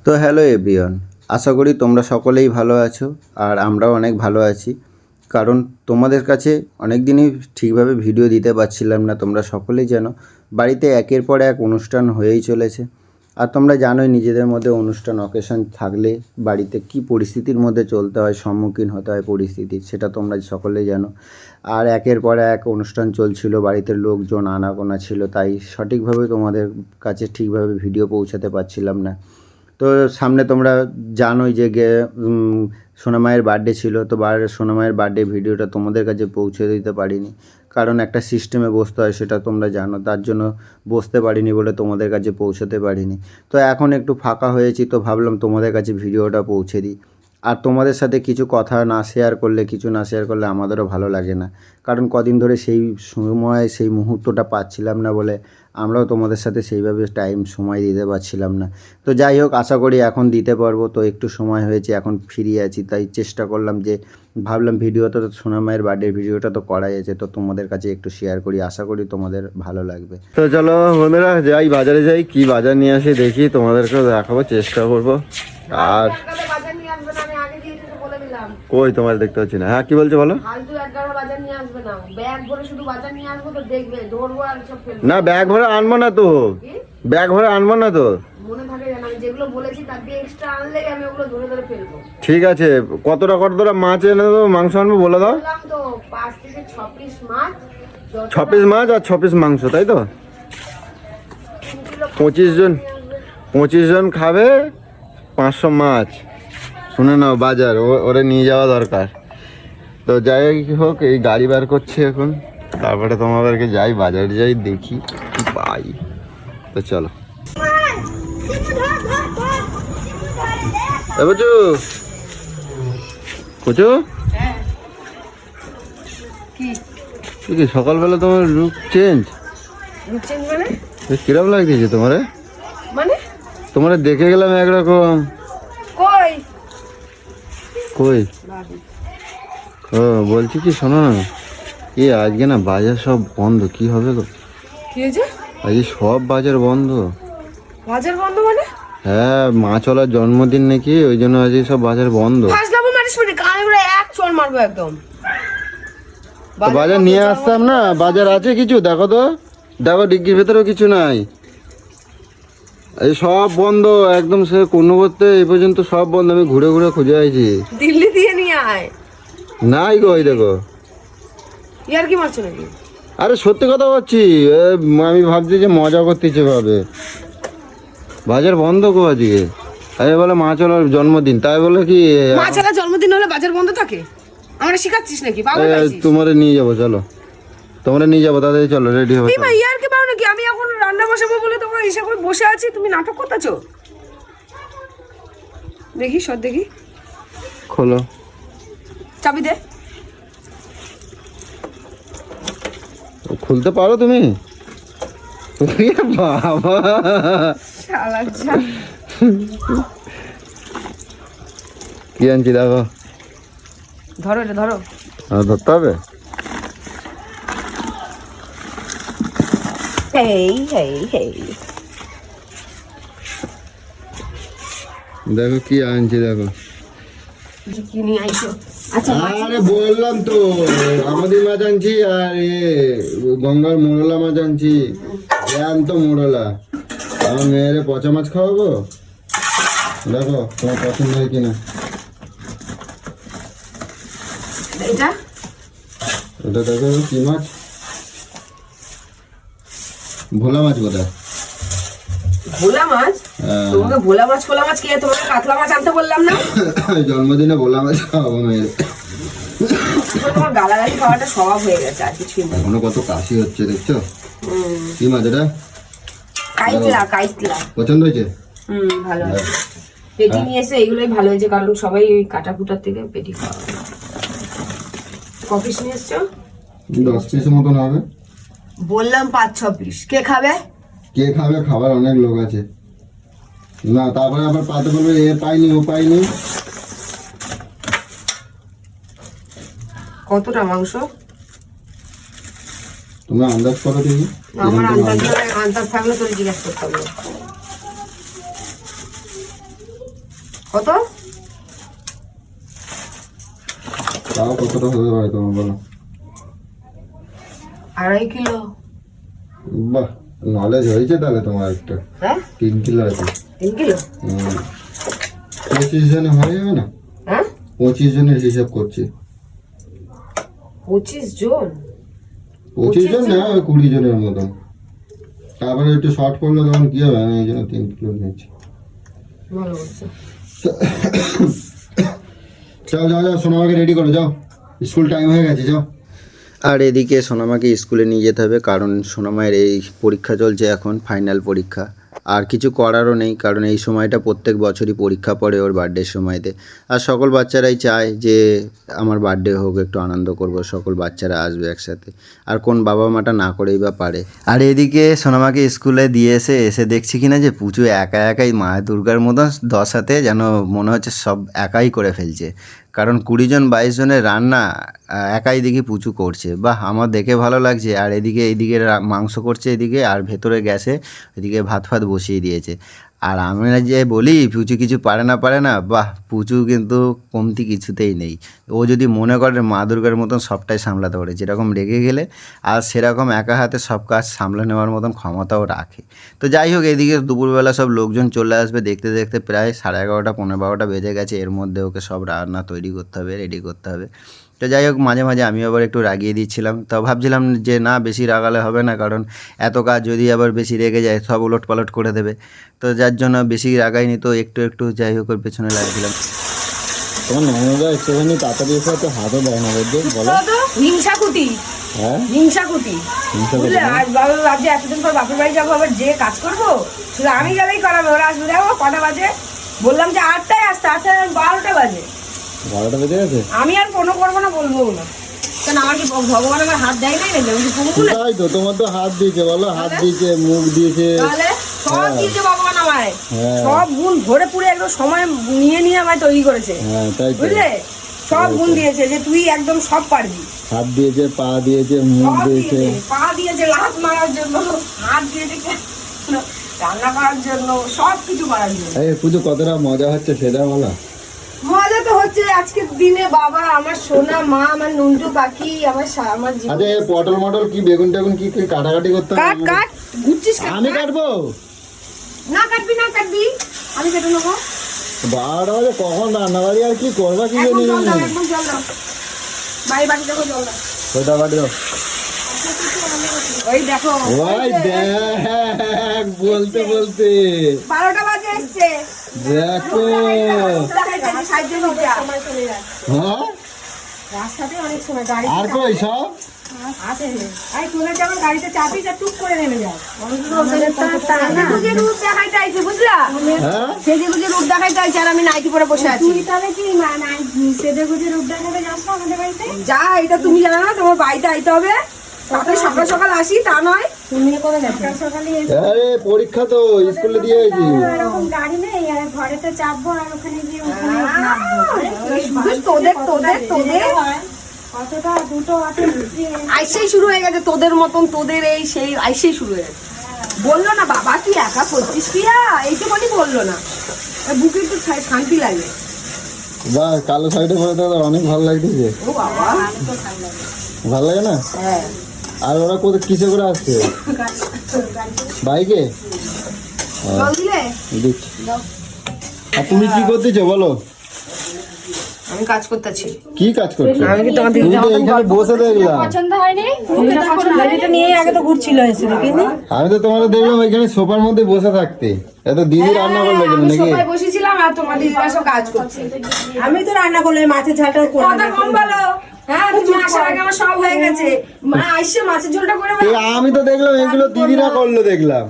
তো hello everyone, আশা করি তোমরা সকলেই ভালো আছো আর আমরাও অনেক ভালো আছি। কারণ তোমাদের কাছে অনেক দিনই ঠিকভাবে ভিডিও দিতে পারছিলাম না। তোমরা সকলেই জানো বাড়িতে একের পর এক অনুষ্ঠান হয়েই চলেছে। আর তোমরা জানোই নিজেদের মধ্যে অনুষ্ঠান অকেশন থাকলে বাড়িতে কি পরিস্থিতির মধ্যে চলতে হয়, সম্মুখীন হতে হয় পরিস্থিতির, সেটা তোমরা সকলেই জানো। আর একের পর এক অনুষ্ঠান চলছিল, বাড়িতে লোকজন আনাগোনা ছিল, তাই সঠিকভাবে তোমাদের কাছে ঠিকভাবে ভিডিও পৌঁছাতে পারছিলাম না। তো সামনে তোমরা জানোই যে সোনামায়ের বার্থডে ছিল, তো সোনামায়ের বার্থডে ভিডিওটা তোমাদের কাছে পৌঁছে দিতে পারিনি, কারণ একটা সিস্টেমে বসতে হয়, সেটা তোমরা জানো। তার জন্য বসতে পারিনি বলে তোমাদের কাছে পৌঁছাতে পারিনি। তো এখন একটু ফাঁকা হয়েছি, তো ভাবলাম তোমাদের কাছে ভিডিওটা পৌঁছে দিই। আর তোমাদের সাথে কিছু কথা না শেয়ার করলে, কিছু না শেয়ার করলে আমাদেরও ভালো লাগে না, কারণ কদিন ধরে সেই সময় সেই মুহূর্তটা পাচ্ছিলাম না বলে আমরাও তোমাদের সাথে সেইভাবে সময় দিতে পারছিলাম না। তো যাই হোক, আশা করি এখন দিতে পারবো। তো একটু সময় হয়েছে, এখন ফ্রি আছি, তাই চেষ্টা করলাম যে ভাবলাম ভিডিওটা তো সোনামায়ের বার্থডের ভিডিওটা তো করাই আছে, তো তোমাদের কাছে একটু শেয়ার করি, আশা করি তোমাদের ভালো লাগবে। তো চলো বন্ধুরা, যাই বাজারে যাই, কি বাজার নিয়ে আসি দেখি, তোমাদেরকেও দেখাবো, চেষ্টা করবো। আর কই তোমার দেখতে পাচ্ছি না। হ্যাঁ কি বলছো বলো। না ব্যাগ ভরে আনবো না তো, ব্যাগ ভরে আনবো না তো। ঠিক আছে, কতটা মাছ এনে দেবো, মাংস আনবো বলে দাও। 6 পিস মাছ আর 6 পিস মাংস, তাই তো? 25 জন খাবে, 500 মাছ। শুনে নাও, বাজার ওরে নিয়ে যাওয়া দরকার। তো যাই হোক, এই গাড়ি বার করছে এখন, তারপরে তোমাদেরকে যাই বাজারে যাই, দেখি কি পাই। তো চলো বুঝু বুঝু কি সকালবেলা তোমার লুক চেঞ্জ মানে কিরকম লাগতেছে তোমারে? মানে তোমারে দেখে গেলাম একরকম। কই ও বলছি কি, শোনো না, আজকে না বাজার সব বন্ধ, কি হবে গো? আজকে সব বাজার বন্ধ। বাজার বন্ধ মানে? হ্যাঁ, মাছওয়ালার জন্মদিন নাকি, ওই জন্য আজকে সব বাজার বন্ধ। বাজার নিয়ে আসতাম না, বাজার আছে কিছু? দেখো তো, দেখো ডিগ্রির ভেতরেও কিছু নাই। এই সব বন্ধ একদম, সে কোনো করতে এই পর্যন্ত সব বন্ধ। আমি ঘুরে ঘুরে খুঁজে আইছি। দিল্লি দিয়ে নিয়ে আয়। নাই গো, ওই দেখো। ইয়ার কি মারছো নাকি? আরে সত্যি কথা বলছি, আমি ভাবছি যে মজা করতেছে ভাবে। বাজার বন্ধ গো আজকে। আরে বলে মাছওয়ালার জন্মদিন, তাই বলে কি মাছওয়ালার জন্মদিন হলে বাজার বন্ধ থাকে? আমরা শিখাচ্ছিস নাকি? তোমারে নিয়ে যাবো, চলো তোমরা নিয়ে যাবো, তাড়াতাড়ি চলো, রেডি হবে। ইয়ার কি পাও নাকি? আমি এখন রান্না বসাবো বলে তোমরা এসে করে বসে আছি, তুমি নাটক করতেছো। দেখি সব দেখি, খোলো, চাবি দে। খুলতে পারো তুমি? বাবা কি আনছি দেখো। ধরো এটা, ধরো। ধরতে হবে। দেখো কি আনছি, দেখো। আরে বললাম তো, আমাদের মাছ আনছি, আর গঙ্গার মোড়লা মাছ আনছি, জ্যান্ত মোড়লা। আমার মেয়েরে পচা মাছ খাওয়াবো, দেখো তোমার পছন্দ হয় কিনা। এটা দেখো কি মাছ, ভোলা মাছ বোধহয়। ভোলা মাছ? তোমাকে ভোলা মাছ ফোলা মাছ কে? তোমাকে কাতলা মাছ আনতে বললাম না? জন্মদিনে ভোলা মাছ খাওয়াবো মেয়ের। তোমার গালাগালি খাওয়াটা স্বভাব হয়ে গেছে, আর কিছুই না। এখনো কত কাশি হচ্ছে, দেখছো? কি মাছ এটা? কাইতলা। কাইতলা পছন্দ হয়েছে? ভালো হয়েছে। পেটি নিয়ে এসে এইগুলোই ভালো হয়েছে, কারণ সবাই ওই কাটা কুটার থেকে পেটি খাওয়া। কপিস নিয়ে এসছো? 10 পিসের মতন হবে। বললাম 5-6 পিস। কে খাবে? কে খাবে? খাবার অনেক লোক আছে না, তারপরে আবার পাতে বলবে এ পাইনি ও পাইনি। কতটা মাংস? তুমি আন্দাজ করো দেখি। আমার আন্দাজ থাকলে তোর জিজ্ঞেস করতে হবে। কত? তাও কতটা হতে পারে তোমার বলো? 2.5 কিলো। বাহ, নলেজ হয়েছে তাহলে তোমার একটা। হ্যাঁ 3 কিলো আছে। 3 কিলো। 25 জনে হয়ে যাবে না? হ্যাঁ 25 জনের হিসাব করছি। 25 জন। 25 জন না, 20 জনের মতন। তারপরে একটু শর্ট পড়লে তখন কি হবে? আমি এই জন্য 3 কিলো নিয়েছি। ভালো করছো। যাও যাও যাও, সোনামাকে রেডি করো, যাও, স্কুল টাইম হয়ে গেছে, যাও। আর এদিকে সোনামাকে স্কুলে নিয়ে যেতে হবে, কারণ সোনামায়ের এই পরীক্ষা চলছে এখন, ফাইনাল পরীক্ষা। আর কিছু করারও নেই, কারণ এই সময়টা প্রত্যেক বছরই পরীক্ষা পড়ে ওর বার্থডের সময়তে। আর সকল বাচ্চারাই চায় যে আমার বার্থডে হোক, একটু আনন্দ করব, সকল বাচ্চারা আসবে একসাথে। আর কোন বাবা মাটা না করেই বা পারে। আর এদিকে সোনামাকে স্কুলে দিয়ে এসে দেখছি কিনা যে পুচু একা একাই মা দুর্গার মতন দশাতে যেন মনে হচ্ছে সব একাই করে ফেলছে। কারণ 20 জন 22 জনের রান্না একাই দেখি পুচু করছে। বাহ, আমার দেখে ভালো লাগছে। আর এইদিকে মাংস করছে এদিকে, আর ভেতরে গ্যাসে এদিকে ভাত বসিয়ে দিয়েছে। আর আমি যে বলি পুচু কিছু পারে না, বাহ, পুচু কিন্তু কমতি কিছুতেই নেই। ও যদি মনে করে মা দুর্গার মতন সবটাই সামলাতে পারে, যেরকম রেগে গেলে আর সেরকম একা হাতে সব কাজ সামলে নেওয়ার মতন ক্ষমতাও রাখে। তো যাই হোক, এদিকে দুপুরবেলা সব লোকজন চলে আসবে, দেখতে দেখতে প্রায় 11:30 পৌনে 12টা বেজে গেছে। এর মধ্যে ওকে সব রান্না তৈরি করতে হবে, রেডি করতে হবে। তো যাই হোক, মাঝে মাঝে আমি আবার একটু রাগিয়ে দিচ্ছিলাম। তো ভাবছিলাম যে না, বেশি রাগালে হবে না, কারণ এত কাজ যদি আবার বেশি রেগে যায় সব উলটপালট করে দেবে। তো যার জন্য বেশি রাগাইনি, তো একটু যাই হোক ওর পেছনে লাগিয়েছিলাম। তোমার ননদা একটুখানি তাড়াতাড়ি এসে তো হাতও দেয় না, বলো। হিংসাকুটি। হ্যাঁ হিংসাকুটি। বুঝলে, আর বাবা ভাবছে এতদিন পর বাপের বাড়ি যাবো, আবার যে কাজ করবো শুধু আমি গেলেই করাবে, ওরা আসবে। দেখো কটা বাজে, বললাম যে 8টায় আসতে, 8টায় 12টা বাজে। 12টা বেজে গেছে। আমি আর কোনো করবো না, বলবো না। কেন আমার কি ভগবান আমার হাত দেয় নাই নাকি? আমি কি পুরো তাই তো, তোমার তো হাত দিয়েছে, বলো, হাত দিয়েছে, মুখ দিয়েছে, তাহলে সব দিয়েছে ভগবান আমায়। হ্যাঁ। সব গুণ ভরে পুরে একদম সময় নিয়ে আমায় তৈরি করেছে। হ্যাঁ তাই তো, বুঝলে, সব গুণ দিয়েছে যে তুই একদম সব পারবি। হাত দিয়েছে, পা দিয়েছে, মুখ সব দিয়েছে, দিয়েছে, পা দিয়েছে লাত মারার জন্য, হাত দিয়েছে রান্না করার জন্য, সব কিছু করার জন্য। এই পুজো কতটা মজা হচ্ছে সেটা বলো। মজা তো হচ্ছে আজকের দিনে, বাবা আমার সোনা মা, আমার নুনটু পাখি, আমার জীবন। আচ্ছা, এই পটল মটল কি বেগুন টেগুন কি কাটাকাটি করতে হবে? কাট ঘুরছিস কেন? আমি কাটবো না কাটবি, আমি কেটে নেবো। 12টা বাজে, কখন রান্না বাড়ি আর কি করবা কি জানি। জল দাও, বাড়ি বাড়ি দেখো জল দাও। ওইটা বাড়ি দাও। ওই দেখো, ওই দেখ, বলতে 12টা বাজে এসছে। দেখো, হ্যাঁ রাস্তাতে অনেক সময় গাড়ি আর কই সব আছে। আই তুলে যখন গাড়িতে চাপি যা টুক করে নেমে যাও। রূপ দেখাইতে আইছে, বুঝলা? হ্যাঁ সেজে গুজে রূপ দেখাইতে আইছে, আর আমি নাইটি পরে বসে আছি। তুই তাহলে কি সেজে গুজে রূপ দেখাতে যাস না আমাদের বাড়িতে? যা, এটা তুমি জানো না, তোমার বাড়িতে আইতে হবে। তাতে সকাল সকাল আসি তা নয়। তুমি করে যাবে সকালে এসে আরে পরীক্ষা তো স্কুলে দিয়ে আইছি। এরকম গাড়ি নেই, আর ঘরেতে চাপবো আর ওখানে গিয়ে ওখানে নামবো। তোদের কতটা দুটো অটো আইসেই শুরু হয়ে গেছে, তোদের মতন, তোদের এই সেই আইসেই শুরু হয়ে গেছে। বললো না বাবা তুই একা করছিস কিয়া, এইটুকুনি বললো না, বুকে একটু শান্তি লাগে। বাহ, কালো শাড়িটা পরে তো অনেক ভালো লাগতেছে। ও বাবা, ভালো লাগে না? হ্যাঁ। আর ওরা কোথায় কিসে করে আসছে? বাইকে? জল দিলে? দিচ্ছি। আর তুমি কি করতেছো বলো? আমি কাজ করতেছি। কি কাজ করছো? আমি কি তোমার তুমি দিদির তো মতন এখানে বসে দেখলাম। পছন্দ হয়নি? এটা নিয়ে আগে তো ঘুরছিল এসে দেখিনি। আমি তো তোমাকে দেখলাম এখানে সোফার মধ্যে বসে থাকতে। এত দিদি রান্না করলো কেন আমি নাকি? সবাই বসেছিলাম আর তোমার দিদিরা সব কাজ করছে। আমি তো রান্না করলে মাছের ঝালটা করে কথা কম বলো। হ্যাঁ, তুমি আসার আগে আমার সব হয়ে গেছে। মা আইসে মাছের ঝোলটা করে এ, আমি তো দেখলাম এগুলো দিদিরা করলো দেখলাম।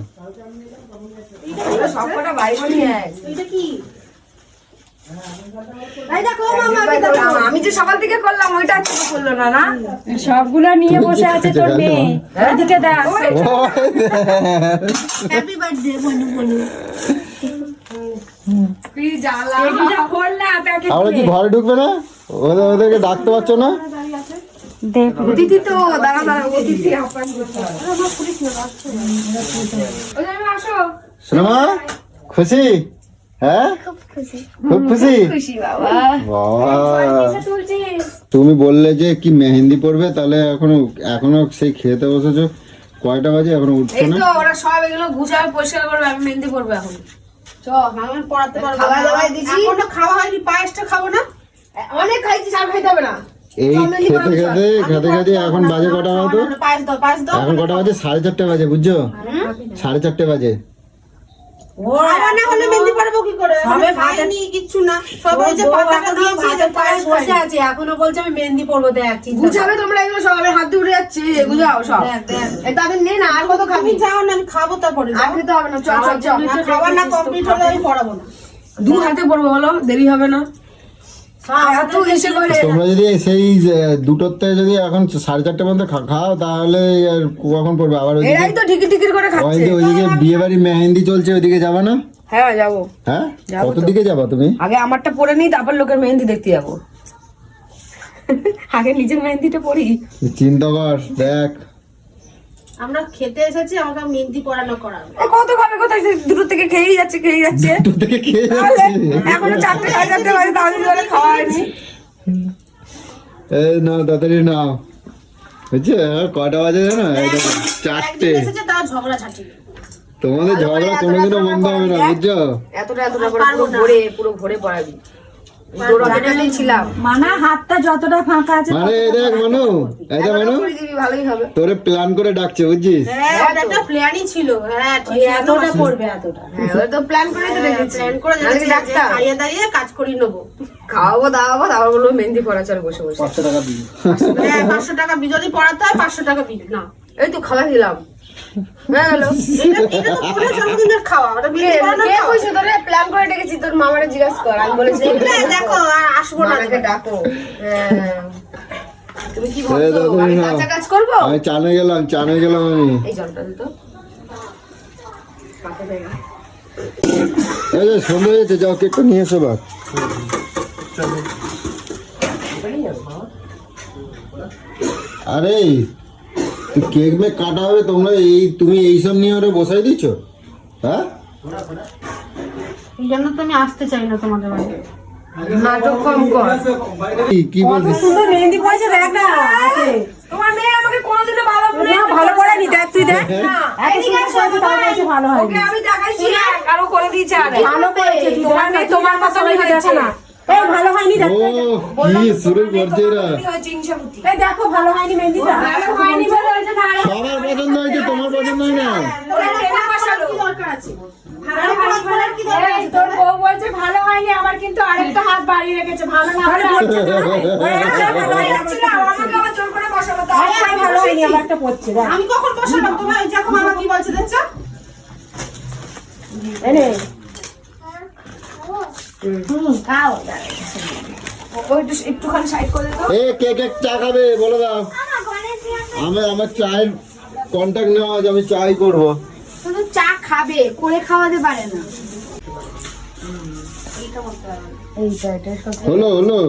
সব কটা বাড়ি বানিয়ে এটা কি? এই দেখো মামা, আমি যে সকাল থেকে করলাম ওইটা আজকে তো করলো না। না সবগুলো নিয়ে বসে আছে তোর মেয়ে। এদিকে দেখ। হ্যাপি বার্থডে বনু বনু। কি জ্বালা। এটা খোল না প্যাকেট। আমরা কি ঘরে ঢুকবে না? ওদেরকে ডাকতে পারছো না? দেখ অতিথি তো দাঁড়া অতিথি আপ্যায়ন করতে হবে। ওই যে আসো। শোনো মা, খুশি? হ্যাঁ খুব খুশি। খুব খুশি খুশি বাবা। বাবা কিসে তুলছিস? তুমি বললে যে কি মেহেন্দি পড়বে, তাহলে এখনো সেই খেতে বসেছো, কয়টা বাজে এখনো উঠছো এই না? তো ওরা সব এগুলো গুছাবে, পরিষ্কার করবে, আমি মেহেন্দি পরবো এখন। আমি পড়াতে পারবো খাওয়া না। দাওয়াই দিছি। এখনো খাওয়া হয়নি, পায়েসটা খাবো না। অনেক খাইছি, আর খাইতে হবে না। এই খেতে এখন বাজে কটা হয়তো? পায়েস দাও, পায়েস দাও। এখন কটা বাজে? 4:30 বাজে, বুঝছো? 4:30 বাজে। খাওয়া না হলে মেহেন্দি পড়বো কি করে? সবে আমি খাইনি, কিচ্ছু না। সবে ওই যে পাতাটা দিয়েছি, পায়েস বসে খাইনি। আছে এখনো বলছে আমি মেহেন্দি পরবো, দেখ চিন্তা গুছাবে তোমরা এগুলো সব, আমি হাত দিয়ে উঠে যাচ্ছি, গুছাও সব। এই তাদের নে না, আর কত খাবি? তুমি যাও না, আমি খাবো তারপরে। আর খেতে হবে না, চল চল চল। না, খাবার না কমপ্লিট হলে আমি পড়াবো না। দু হাতে পড়বো, বলো দেরি হবে না। এত এসে করে তোমরা যদি সেই 2টোর থেকে যদি এখন 4:30 পর্যন্ত খাও, তাহলে আর কখন পড়বে? আবার এরাই তো ঠিকই ঠিকই করে খাচ্ছে। ওইদিকে বিয়ে বাড়ি মেহেন্দি চলছে, ওইদিকে যাবা না? হ্যাঁ যাবো। হ্যাঁ, যাবো কত তো। দিকে যাবা তুমি? আগে আমারটা পরে নিই, তারপর লোকের মেহেন্দি দেখতে যাবো। আগে নিজের মেহেন্দিটা পরি। চিন্তা কর, দেখ আমরা খেতে এসেছি, আমাকে মেহেন্দি পড়ানো করাবে। এ কত খাবে, কোথায় দুটো থেকে খেয়েই যাচ্ছে খেয়েই যাচ্ছে। তোর থেকে খেয়ে তাহলে যাচ্ছে। এখনো 4টে 4:30 বাজে, তাহলে জলে খাওয়া হয়নি। এই না, তাড়াতাড়ি নাও। বুঝছো কটা বাজে জানো? একদম 4টে। একদিন এসেছে, তাও ঝগড়া ঝাঁটি। তোমাদের ঝগড়া কোনোদিনও বন্ধ হবে না, বুঝছো? এতটা করে পুরো ভরে পড়াবি। দৌড়াতেই ছিলাম। মানা হাতটা যতটা ফাঁকা আছে মানে এই দেখ মানু, এই দেখ মানু, করে দিবি, ভালোই হবে। তোরে প্ল্যান করে ডাকছে, বুঝছিস? হ্যাঁ, ওটা একটা প্ল্যানই ছিল। হ্যাঁ, ঠিক আছে। এতটা করবে এতটা। হ্যাঁ, ওরা তো প্ল্যান করে তো রেখেছি। প্ল্যান করে নাহলে রেখেছি যে ডাক্তার দাঁড়িয়ে দাঁড়িয়ে কাজ করিয়ে নেবো। খাওয়াবো দাওয়াবো, তারপর বলবো মেহেন্দি পড়া, চল বসে বসে। 500 টাকা দিবি। হ্যাঁ, 500 টাকা যদি পড়াতে হয় 500 টাকা বিল না। এই তো খাওয়া দিলাম, হয়ে গেল। এটা তো পুরো জন্মদিনের খাওয়া, ওটা বিল পড়ানো কে কইছে তোরে? প্ল্যান করে ডেকেছি, তোর মামারে জিজ্ঞাসা কর। আমি বলেছি দেখো, আর আসবো না। মামাকে ডাকো। হ্যাঁ। তুমি কি এই ভাবছো দাদু, আমি না। কাঁচা কাজ করবো? আমি চানে গেলাম আমি। এই জলটা দিত। এই যে সন্ধ্যে হয়েছে, যাও কেকটা নিয়ে এসো বা। আরে তুই কেক মে কাটা হবে, তুমি এইসব নিয়ে ওরা বসাই দিচ্ছ? হ্যাঁ, এই জন্য তো আমি আসতে চাই না তোমাদের বাড়ি। নাটক কম কর। কি বলছিস? সুন্দর মেহেন্দি পড়েছে, দেখ না হাতে। তোমার মেয়ে আমাকে কোনোদিনও ভালো না, ভালো করেনি, দেখ তুই দেখ। এত এদিকে সুন্দর আসো, করেছে, তাও বলছে ভালো হয়নি। ওকে আমি দেখাইছি, আরো করে দিয়েছে। আর ভালো করেছে, তুই তোমার দেখ না, মেয়ে তুই তোমার দেখ না, মতো সবাইকে হয়েছে। দেখো না। এই ভালো হয়নি, দেখ। ও কি শুরু করছে এরা? এই দেখো ভালো হয়নি মেহেন্দিটা। ভালো হয়নি বলে হয়েছে না, আরো সবার পছন্দ হয়েছে, তোমার পছন্দ হয় না? ওরা টেনে বসালো। ভালো হয়নি বলে কি দরকার আছে? তোর বউ বলছে ভালো হয়নি, আমার কিন্তু আরেকটা হাত বাড়িয়ে রেখেছে, ভালো না হলে পড়ছে না। আমাকে আবার জোর করে বসালো, তাই একটাই ভালো হয়নি, আমার একটা পড়ছে, দেখ। আমি কখন বসালাম তোমার? এই দেখো মামা কি বলছে, দেখছো? এনে খাও। ওই একটুখানি সাইড করে দাও। এ কে কে চা খাবে বলে দাও। আমার চায়ের কন্ট্যাক্ট নেওয়া আছে, আমি চাই করবো। শুধু চা খাবে, করে খাওয়াতে পারে না। হলো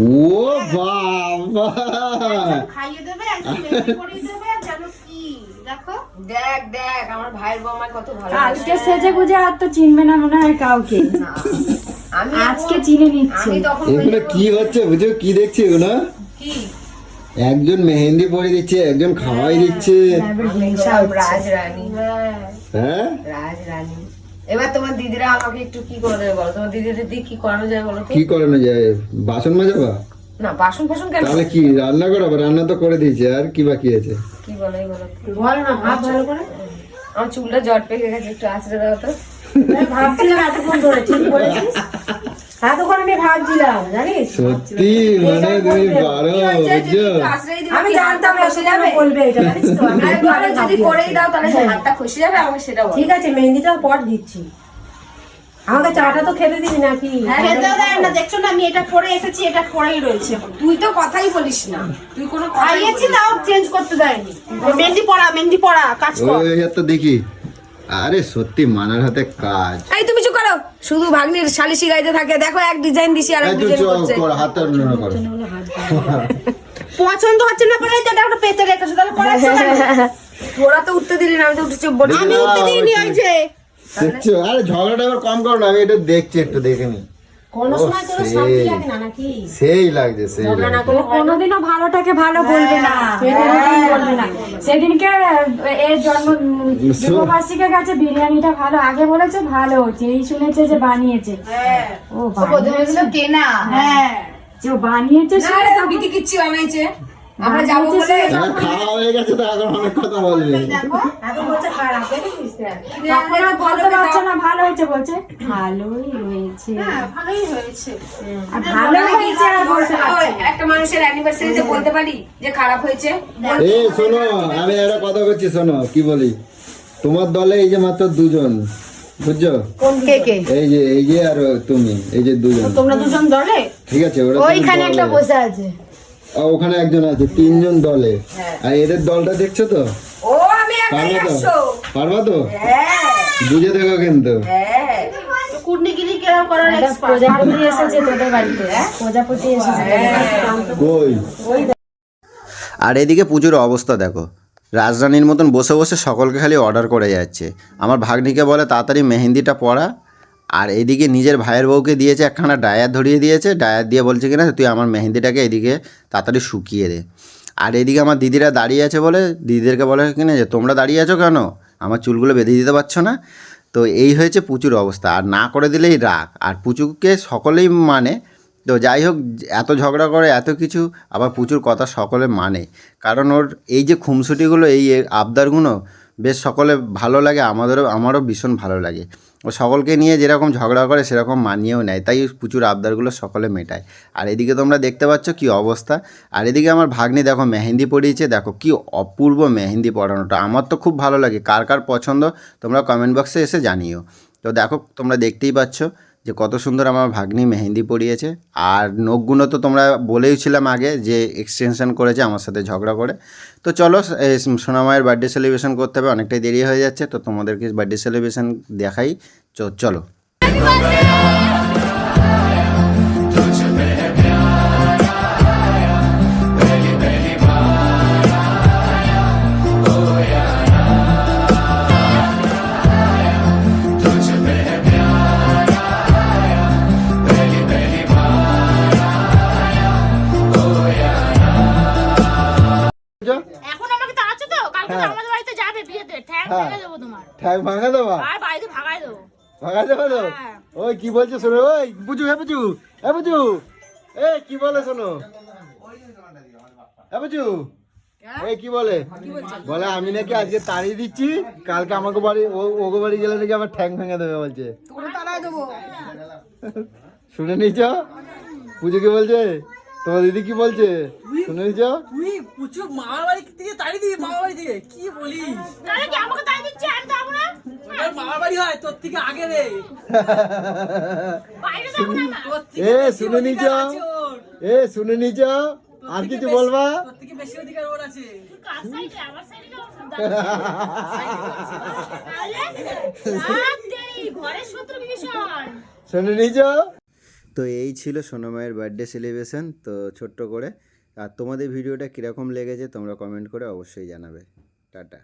ও বাবা, খাইয়ে দেবে, একদম মেহেন্দি পরিয়ে দেবে, যেন কি দেখো। দেখ দেখ আমার ভাইয়ের বৌমা কত ভালো। আজকে সেজে গুজে আর তো চিনবে না মনে হয় কাউকে। আমি আজকে চিনে নিচ্ছে। আমি তখন এগুলো কি হচ্ছে বুঝো? কি দেখছি এগুলো? কি একজন মেহেন্দি পরে দিচ্ছে, একজন খাওয়াই দিচ্ছে। সব রাজরানী। হ্যাঁ, রাজরানী। এবার তোমার দিদিরা আমাকে একটু কি করে দেবে বলো? তোমার দিদিদের দিয়ে কি করানো যায় বলো তো? কি করানো যায়? বাসন মাজাবা? না বাসন ফাসন কেন? তাহলে কি রান্না করাবো? রান্না তো করে দিয়েছে, আর কি বাকি আছে? কি বলো এই বলো? বলো না, ভাব ভালো করে। আমার চুলটা জট পেকে গেছে, একটু আঁচড়ে দাও তো। আমি ভাবছিলাম এতক্ষণ ধরে, ঠিক বলেছিস। এতক্ষণ আমি ভাবছিলাম, জানিস। সত্যি মানে তুমি পারো, বুঝছো? আমি জানতাম এতক্ষণ বলবে এটা, জানিস তো। আমি একটু আগে যদি ভাবছিলাম। করেই দাও তাহলে হাতটা খসে যাবে, আমাকে সেটা বলো। ঠিক আছে, মেহেন্দিটা পর দিচ্ছি। আমাকে চাটা তো খেতে দিবি নাকি? খেতেও দেয় না, দেখছো না? আমি এটা পরে এসেছি, এটা পরেই রয়েছে এখন। তুই তো কথাই বলিস না, তুই কোনো কথাই খাইয়েছি, বলিস না। তাও চেঞ্জ করতে দেয়নি। মেহেন্দি পড়া কাজ কর। ওই তো দেখি। আরে সত্যি মানার হাতে কাজ। এই তুমি চুপ করো, শুধু ভাগ্নির শালিশি গাইতে থাকে। দেখো এক ডিজাইন দিছি আর এই এক তুই ডিজাইন করছে। হাতটা নড়া করো। পছন্দ হচ্ছে না বলেই তো এটা একটা পেতে রেখেছো, তাহলে পড়াচ্ছো কেন? তোরা তো উঠতে দিলি না, আমি তো উঠে চুপ বলি। আমি উঠতে দিইনি, ওই যে দেখছো? আরে ঝগড়াটা এবার কম করো না, আমি এটা দেখছি, একটু দেখে নি। কোনো সময় তোর শান্তি লাগে না নাকি? সেই লাগছে, সেই লাগছে। ও কোনোদিনও ভালোটাকে ভালো বলবে না, কোনোদিন বলবে না। সেদিনকে এর জন্মবার্ষিকের কাছে বিরিয়ানিটা ভালো, আগে বলেছে ভালো হচ্ছে, এই শুনেছে যে বানিয়েছে। ও বানিয়েছে কেনা। হ্যাঁ, যে ও বানিয়েছে না রে, বিটি কিচ্ছু বানাইছে, আমরা যাবো বলে খাওয়া হয়ে গেছে তো এখন অনেক কথা বলবে। এখন বলছে খারাপ। তখন আর বলতে পারছে না ভালো হয়েছে, বলছে ভালোই হয়েছে। ভালোই হয়েছে। আর ভালো হয়েছে আর বলতে পারছে না। একটা মানুষের অ্যানিভার্সারিতে বলতে পারি যে খারাপ হয়েছে? এই শোনো, আমি একটা কথা বলছি, শোনো কি বলি। তোমার দলে এই যে মাত্র দুজন, বুঝছো? কে কে? এই যে আর তুমি, এই যে দুজন। তোমরা দুজন দলে? ঠিক আছে, ওরা ওইখানে একটা বসে আছে। ওখানে একজন আছে, 3 জন দলে। আর এদের দলটা দেখছো তো? ও আমি একাই পারবা তো? একশো। পারবা তো? হ্যাঁ বুঝে দেখো কিন্তু। হ্যাঁ। কুটনিগিরি কেরম করার এক্সপার্ট। প্রজাপতি এসেছে তোদের বাড়িতে, প্রজাপতি এসেছে তোদের বাড়িতে। কই? আর এদিকে পুজোর অবস্থা দেখো, রাজরানীর মতন বসে বসে সকলকে খালি অর্ডার করে যাচ্ছে। আমার ভাগ্নিকে বলে তাড়াতাড়ি মেহেন্দিটা পরা, আর এদিকে নিজের ভাইয়ের বউকে দিয়েছে একখানা ডায়ার ধরিয়ে দিয়েছে, ডায়ার দিয়ে বলছে কিনা তুই আমার মেহেন্দিটাকে এদিকে তাড়াতাড়ি শুকিয়ে দে। আর এদিকে আমার দিদিরা দাঁড়িয়ে আছে বলে দিদিদেরকে বলে কিনা যে তোমরা দাঁড়িয়ে আছো কেন, আমার চুলগুলো বেঁধে দিতে পারছো না? তো এই হয়েছে পুচুর অবস্থা, আর না করে দিলেই রাগ। আর পুচুকে সকলেই মানে, তো যাই হোক, এত ঝগড়া করে এত কিছু, আবার পুচুর কথা সকলে মানে, কারণ ওর এই যে খুমসুটিগুলো, এই আবদারগুলো বেশ সকলে ভালো লাগে, আমারও ভীষণ ভালো লাগে। ও সকলকে নিয়ে যেরকম ঝগড়া করে সেরকম মানিয়েও নেয়, তাই পুচুর আবদারগুলো সকলে মেটায়। আর এদিকে তোমরা দেখতে পাচ্ছ কি অবস্থা। আর এদিকে আমার ভাগ্নি দেখো মেহেন্দি পরিয়েছে, দেখো কি অপূর্ব মেহেন্দি পরানোটা, আমার তো খুব ভালো লাগে। কার কার পছন্দ তোমরা কমেন্ট বক্সে এসে জানিও। তো দেখো তোমরা দেখতেই পাচ্ছ যে কত সুন্দর আমার ভাগ্নি মেহেন্দি পরিয়েছে। আর নখগুলো তো তোমরা বলেইছিলাম আগে যে এক্সটেনশন করেছে আমার সাথে ঝগড়া করে। তো চলো, সোনামায়ের বার্থডে সেলিব্রেশন করতে হবে, অনেকটাই দেরি হয়ে যাচ্ছে, তো তোমাদেরকে বার্থডে সেলিব্রেশন দেখাই। চলো। এখন আমাকে তো আছে তো, কালকে তো আমাদের বাড়িতে যাবে বিয়েতে, ঠ্যাং ভেঙে দেবো তোমার। ঠ্যাং ভাঙা দেবা? আর বাড়িতে ভাগাই দেবো। ভাঙা দেবা তো? ওই কি বলছে শোনো, ওই বুঝু, হ্যাঁ বুঝু, হ্যাঁ বুঝু, এই কি বলে শোনো, হ্যাঁ বুঝু, এই কি বলে, বলে আমি নাকি আজকে তাড়িয়ে দিচ্ছি, কালকে আমাকে বাড়ি ওগো বাড়ি গেলে নাকি আমার ঠ্যাং ভেঙে দেবে বলছে। শুনে নিছ পুজো কি বলছে, তোমার দিদি কি বলছে শুনে নিছ? তুই পুচুর মামার বাড়ি থেকে তাড়ি দিবি, মামার বাড়ি থেকে কি বলিস? তাহলে কি আমাকে তাই দিচ্ছে, আমি যাবো না? ওটার মামার বাড়ি হয় তোর থেকে আগে রে। বাইরে যাবো না না। তোর থেকে এ বেশি শুনে নিছ, অধিকার আছে ওর। এ শুনে নিছ, আর তোর থেকে কিছু বেশি- বলবা? তোর থেকে বেশি অধিকার ওর আছে। কার সাইডে? আমার সাইডে না ওর সাইডে? ঘরের শত্রু বিভীষণ। শুনে নিছ। তো এই ছিল সোনামায়ের বার্থডে সেলিব্রেশন, তো ছোট্ট করে। আর তোমাদের ভিডিওটা কীরকম লেগেছে তোমরা কমেন্ট করে অবশ্যই জানাবে। টাটা।